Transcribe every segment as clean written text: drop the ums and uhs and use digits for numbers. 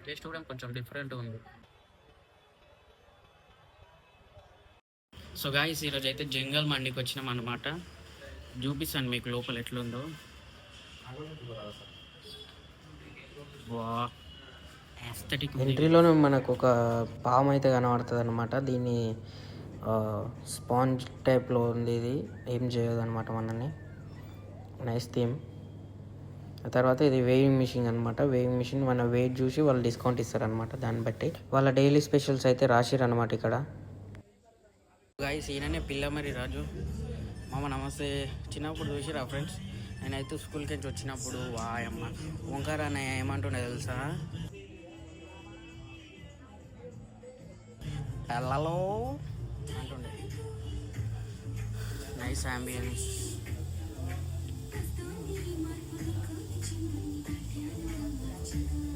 Taste కూడా కొంచెం different ఉంది. సో గాయ్స్ ఈరోజు అయితే జంగల్ మండికి వచ్చినాం అనమాట. చూపిస్తాను మీకు లోపల ఎట్లుందో. వా ఎంట్రీలోనే మనకు ఒక పాము అయితే కనబడుతుంది అనమాట. దీన్ని స్పాంజ్ టైప్లో ఉంది. ఇది ఏం చేయదు అనమాట మనని. Nice theme. ఆ తర్వాత ఇది వేయింగ్ మిషన్ అనమాట. వేయింగ్ మిషన్ మన వెయిట్ చూసి వాళ్ళు డిస్కౌంట్ ఇస్తారనమాట. దాన్ని బట్టి వాళ్ళ డైలీ స్పెషల్స్ అయితే రాసిరు అనమాట ఇక్కడ. గాయస్ ఈయననే పిల్లమరి రాజు. మామ నమస్తే. చిన్నప్పుడు చూసిరా ఫ్రెండ్స్, నేనైతే స్కూల్కి నుంచి వచ్చినప్పుడు వాయమ్మ ఓంకార అన్న ఏమంటుండే తెలుసా, హలో అంటుండే. Nice ambience.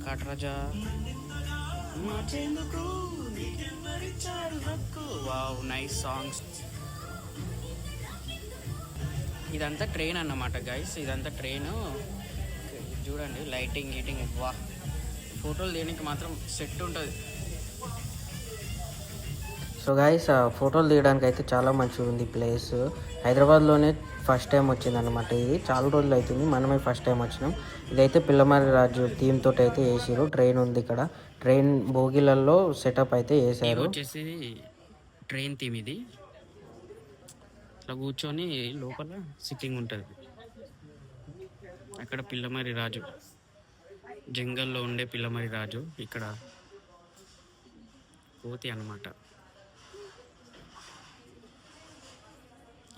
కాటరాజా వావ్, నైస్ సాంగ్స్. ఇదంతా ట్రైన్ అన్నమాట గైస్. ఇదంతా ట్రైన్ చూడండి. లైటింగ్ గీటింగ్ వా, ఫోటోలు తీయడానికి మాత్రం సెట్ ఉంటుంది. సో గాయస్ ఫోటోలు తీయడానికి అయితే చాలా మంచిగా ఉంది ప్లేస్. హైదరాబాద్లోనే ఫస్ట్ టైం వచ్చిందనమాట. ఇది చాలా రోజులు అవుతుంది, మనమే ఫస్ట్ టైం వచ్చినాం. ఇదైతే పిల్లమరి రాజు థీమ్ తోటి అయితే వేసారు. ట్రైన్ ఉంది ఇక్కడ. ట్రైన్ బోగిలలో సెటప్ అయితే వేసారు. వచ్చేసి ట్రైన్ థీమ్ ఇది. ఇట్లా కూర్చొని లోపల సిట్టింగ్ ఉంటుంది. అక్కడ పిల్లమరి రాజు, జంగల్లో ఉండే పిల్లమరి రాజు ఇక్కడ కోతి అన్నమాట.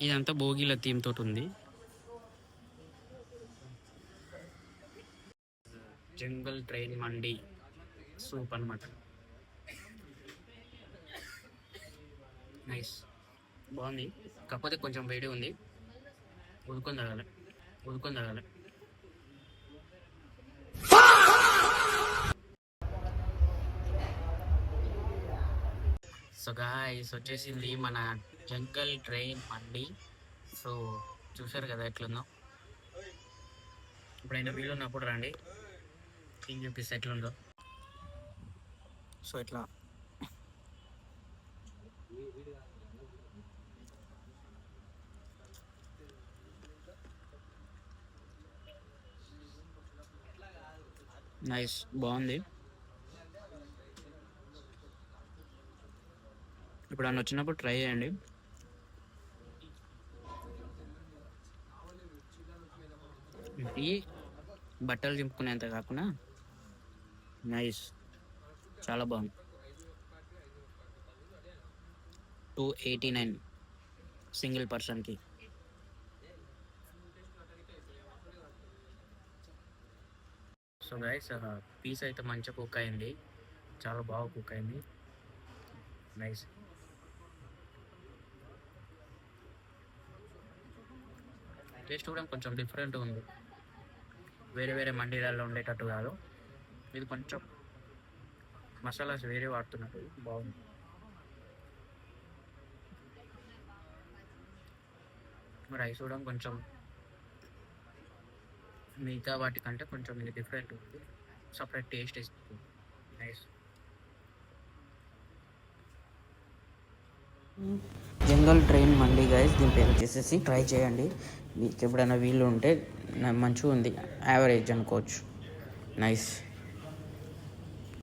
ఇదంతా భోగిల థీమ్ తోటి ఉంది. జంగల్ ట్రైన్ మండి సూప్ అన్నమాట. నైస్, బాగుంది. కాకపోతే కొంచెం వేడి ఉంది. ఉదుకొని తాగాలి. సో గాయ్స్ వచ్చేసింది మన జంగల్ ట్రైన్ మండి. సో చూసారు కదా ఎట్లుందో. ఇప్పుడైనా వీలు ఉన్నప్పుడు రండి, ఏం చూపిస్తే ఎట్లుందో. సో ఇట్లా నైస్, బాగుంది. ఇప్పుడు అన్న వచ్చినప్పుడు ట్రై చేయండి. ఇది బట్టలు చింపుకునేంత కాకుండా నైస్, చాలా బాగుంది. 289 సింగిల్ పర్సన్కి. సో గైస్ పీస్ అయితే మంచిగా కుక్ అయింది, చాలా బాగా కుక్ అయింది. నైస్. టేస్ట్ కూడా కొంచెం డిఫరెంట్ ఉంది, వేరే మండీలలో ఉండేటట్టు కాదు. ఇది కొంచెం మసాలాస్ వేరే వాడుతున్నట్టు బాగుంది. రైస్ కూడా కొంచెం మిగతా వాటికంటే కొంచెం ఇది డిఫరెంట్ ఉంది, సపరేట్ టేస్ట్ ఇస్తుంది. నైస్. జంగల్ ట్రైన్ మండి గైస్, దీని పేరు వచ్చేసేసి. ట్రై చేయండి, మీకు ఎప్పుడైనా వీలు ఉంటే. మంచిగా ఉంది, యావరేజ్ అనుకోవచ్చు. నైస్.